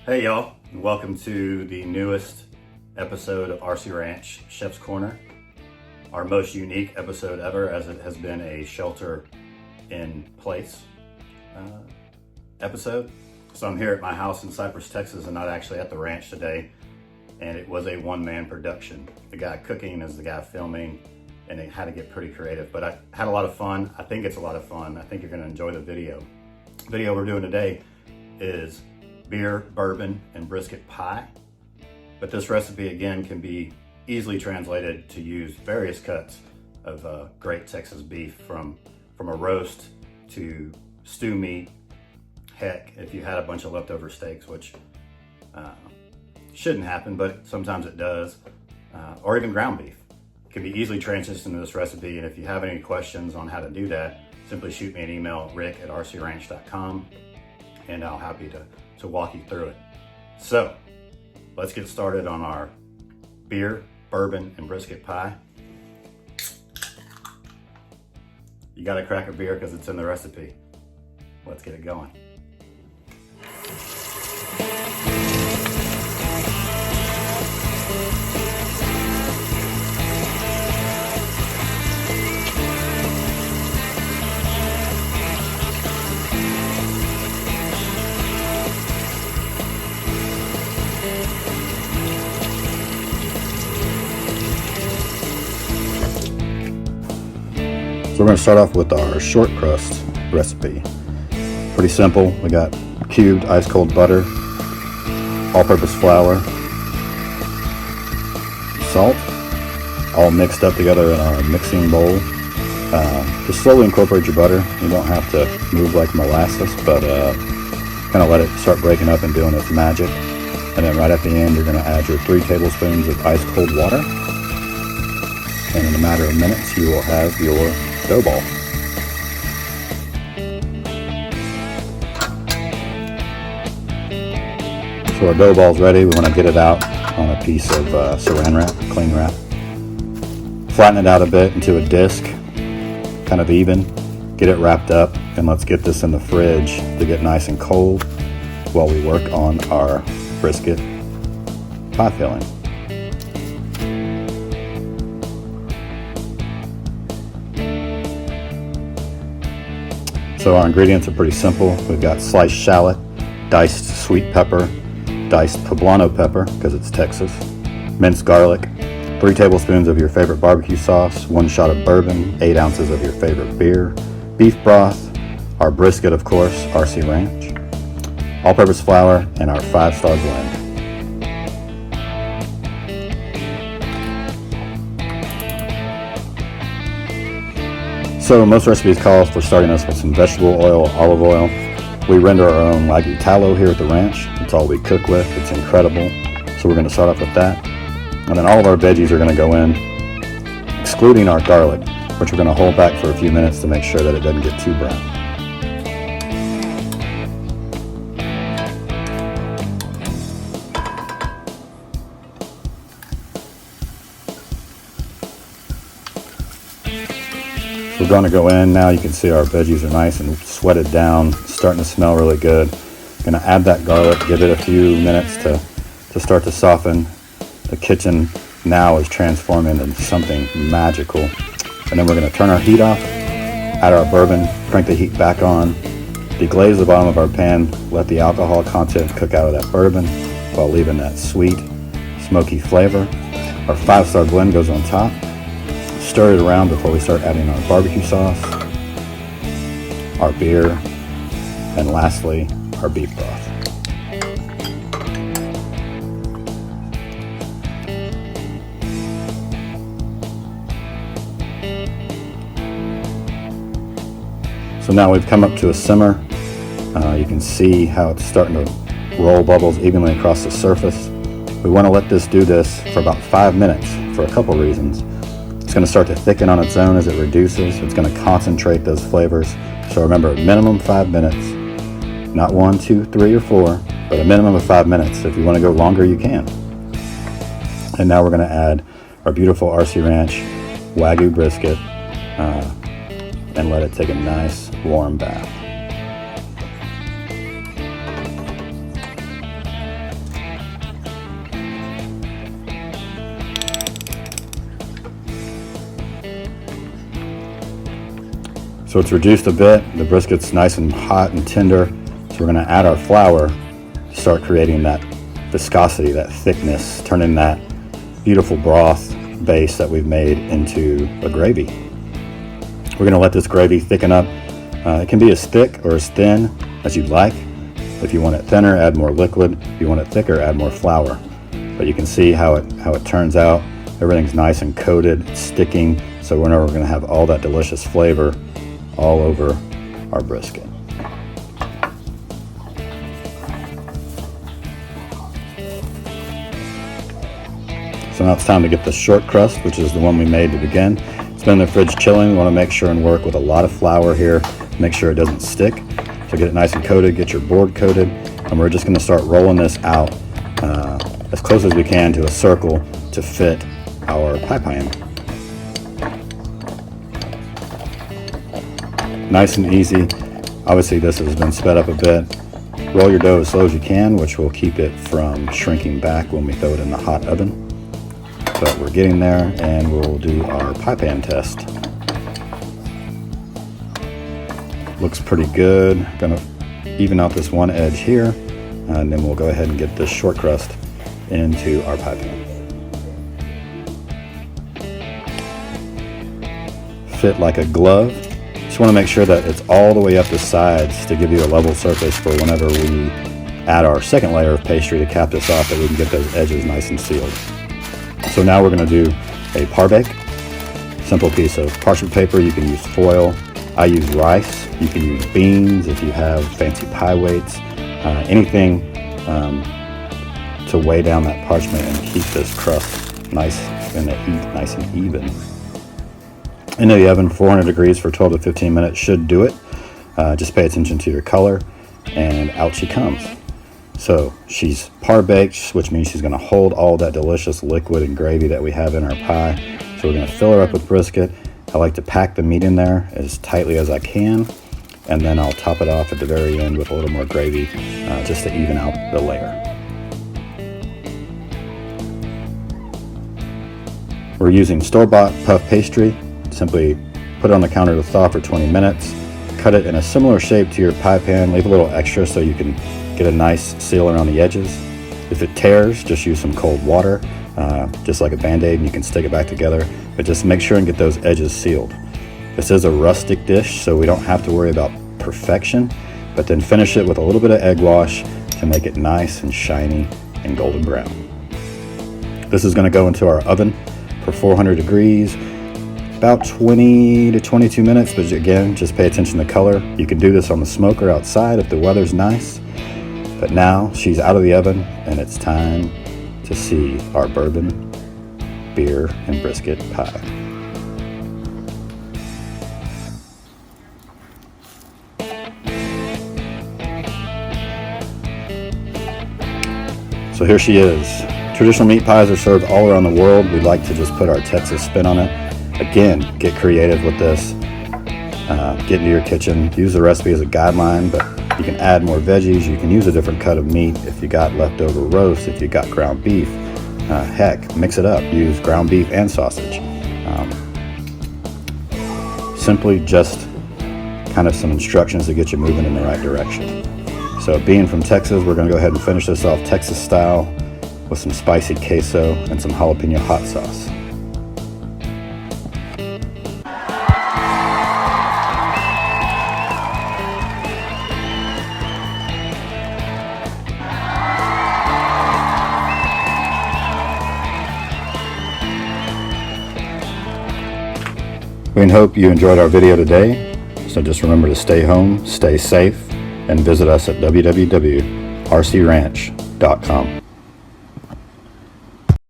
Hey y'all, welcome to the newest episode of RC Ranch Chef's Corner. Our most unique episode ever, as it has been a shelter in place episode. So I'm here at my house in Cypress, Texas, and not actually at the ranch today. And it was a one-man production. The guy cooking is the guy filming, and it had to get pretty creative. But I had a lot of fun. I think it's a lot of fun. I think you're gonna enjoy the video. The video we're doing today is beer, bourbon, and brisket pie. But this recipe again can be easily translated to use various cuts of great Texas beef, from a roast to stew meat. Heck, if you had a bunch of leftover steaks, which shouldn't happen, but sometimes it does, or even ground beef. It can be easily transitioned into this recipe, and if you have any questions on how to do that, simply shoot me an email, rick@rcranch.com, and I'll be happy to walk you through it. So let's get started on our beer, bourbon, and brisket pie. You gotta crack a beer because it's in the recipe. Let's get it going. So we're going to start off with our short crust recipe. Pretty simple. We got cubed ice cold butter, all-purpose flour, salt, all mixed up together in our mixing bowl. Just slowly incorporate your butter. You don't have to move like molasses, but kind of let it start breaking up and doing its magic. And then right at the end, you're going to add your 3 tablespoons of ice cold water. And in a matter of minutes, you will have your dough ball. So our dough ball's ready. We want to get it out on a piece of saran wrap, cling wrap. Flatten it out a bit into a disc, kind of even. Get it wrapped up, and let's get this in the fridge to get nice and cold while we work on our brisket pie filling. So our ingredients are pretty simple. We've got sliced shallot, diced sweet pepper, diced poblano pepper, because it's Texas, minced garlic, 3 tablespoons of your favorite barbecue sauce, 1 shot of bourbon, 8 ounces of your favorite beer, beef broth, our brisket, of course, RC Ranch, all-purpose flour, and our 5-star blend. So most recipes call for starting us with some vegetable oil, olive oil. We render our own Wagyu tallow here at the ranch. It's all we cook with. It's incredible. So we're going to start off with that. And then all of our veggies are going to go in, excluding our garlic, which we're going to hold back for a few minutes to make sure that it doesn't get too brown. We're going to go in now. You can see our veggies are nice and sweated down, starting to smell really good. Going to add that garlic, give it a few minutes to start to soften. The kitchen now is transforming into something magical. And then we're going to turn our heat off, add our bourbon, crank the heat back on, deglaze the bottom of our pan, let the alcohol content cook out of that bourbon while leaving that sweet, smoky flavor. Our 5-star blend goes on top. Stir it around before we start adding our barbecue sauce, our beer, and lastly, our beef broth. So now we've come up to a simmer. You can see how it's starting to roll bubbles evenly across the surface. We want to let this do this for about 5 minutes for a couple reasons. It's going to start to thicken on its own as it reduces. It's going to concentrate those flavors. So remember, minimum 5 minutes. Not 1, 2, 3, or 4, but a minimum of 5 minutes. If you want to go longer, you can. And now we're going to add our beautiful RC Ranch Wagyu brisket and let it take a nice warm bath. So it's reduced a bit. The brisket's nice and hot and tender. So we're going to add our flour to start creating that viscosity, that thickness, turning that beautiful broth base that we've made into a gravy. We're going to let this gravy thicken up. It can be as thick or as thin as you'd like. If you want it thinner, add more liquid. If you want it thicker, add more flour. But you can see how it turns out. Everything's nice and coated, it's sticking. So we're going to have all that delicious flavor all over our brisket. So now it's time to get the short crust, which is the one we made to begin. It's been in the fridge chilling. We want to make sure and work with a lot of flour here, make sure it doesn't stick. So get it nice and coated, get your board coated, and we're just going to start rolling this out as close as we can to a circle to fit our pie pan. Nice and easy. Obviously this has been sped up a bit. Roll your dough as slow as you can, which will keep it from shrinking back when we throw it in the hot oven. But we're getting there, and we'll do our pie pan test. Looks pretty good. Gonna even out this one edge here, and then we'll go ahead and get this short crust into our pie pan. Fit like a glove. Just want to make sure that it's all the way up the sides to give you a level surface for whenever we add our second layer of pastry to cap this off, that we can get those edges nice and sealed. So now we're going to do a parbake. Simple piece of parchment paper. You can use foil. I use rice. You can use beans if you have fancy pie weights. Anything to weigh down that parchment and keep this crust nice and nice and even. Into the oven, 400 degrees for 12 to 15 minutes should do it. Just pay attention to your color, and out she comes. So she's par-baked, which means she's going to hold all that delicious liquid and gravy that we have in our pie. So we're going to fill her up with brisket. I like to pack the meat in there as tightly as I can, and then I'll top it off at the very end with a little more gravy just to even out the layer. We're using store-bought puff pastry. Simply put it on the counter to thaw for 20 minutes. Cut it in a similar shape to your pie pan. Leave a little extra so you can get a nice seal around the edges. If it tears, just use some cold water, just like a Band-Aid, and you can stick it back together. But just make sure and get those edges sealed. This is a rustic dish, so we don't have to worry about perfection, but then finish it with a little bit of egg wash to make it nice and shiny and golden brown. This is going to go into our oven for 400 degrees, about 20 to 22 minutes, but again, just pay attention to color. You can do this on the smoker outside if the weather's nice. But now she's out of the oven, and it's time to see our bourbon, beer, and brisket pie. So here she is. Traditional meat pies are served all around the world. We like to just put our Texas spin on it. Again, get creative with this. Get into your kitchen. Use the recipe as a guideline, but you can add more veggies. You can use a different cut of meat if you got leftover roast, if you got ground beef. Heck, mix it up. Use ground beef and sausage. Simply just kind of some instructions to get you moving in the right direction. So being from Texas, we're going to go ahead and finish this off Texas style with some spicy queso and some jalapeno hot sauce. We hope you enjoyed our video today. So just remember to stay home, stay safe, and visit us at www.rcranchtx.com.